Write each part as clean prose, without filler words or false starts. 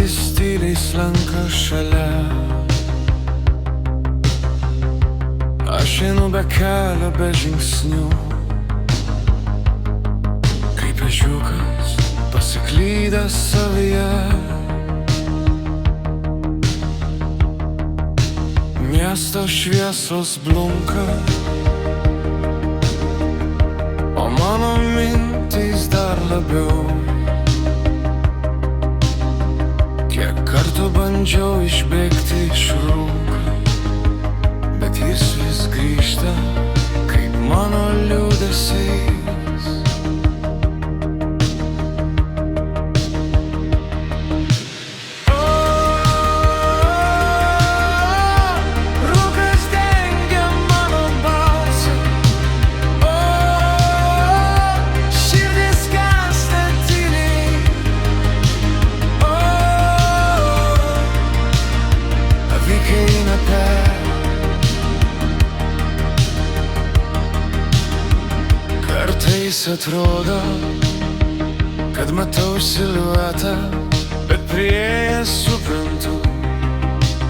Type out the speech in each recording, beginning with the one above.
naktys tyliai slenka šalia. Aš einu be kelio, be žingsnių, kaip ežiukas pasiklydęs savyje. Miesto šviesos blunka, o mano mintys dar labiau. Kiek kartų bandžiau išbėgti iš rūko, bet jis vis grįžta, kaip mano liūdesys. Rūkas dengia mano balsą, širdis skęsta tyliai. Avykai eina per. Kartais atrodo, kad matau siluetą, bet priėjęs suprantu,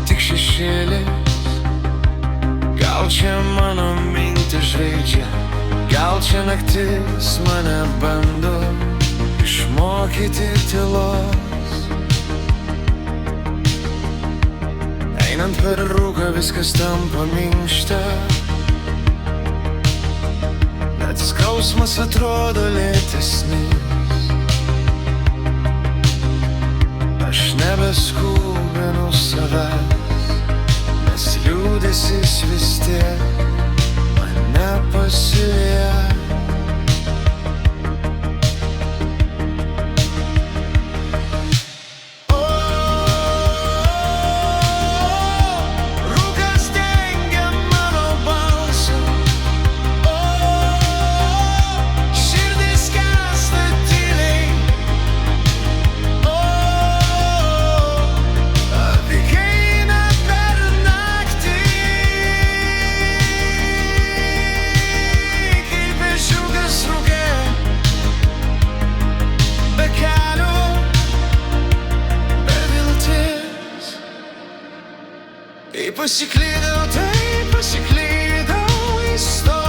tik šešėlis. Gal čia mano mintys žaidžia, gal čia naktis mane bando išmokyti tylos. Einant per rūką viskas tampa minkšta, net skausmas atrodo lėtesnis. Aš nebeskubinu savęs, nes liūdesis vis tiek mane pasiveja. Rūkas dengia mano balsą, širdis skęsta tyliai. Avykai eina per naktį, kaip ežiukas rūke, be kelio, be vilties. Kai pasiklydau, tai pasiklydau, įstojau.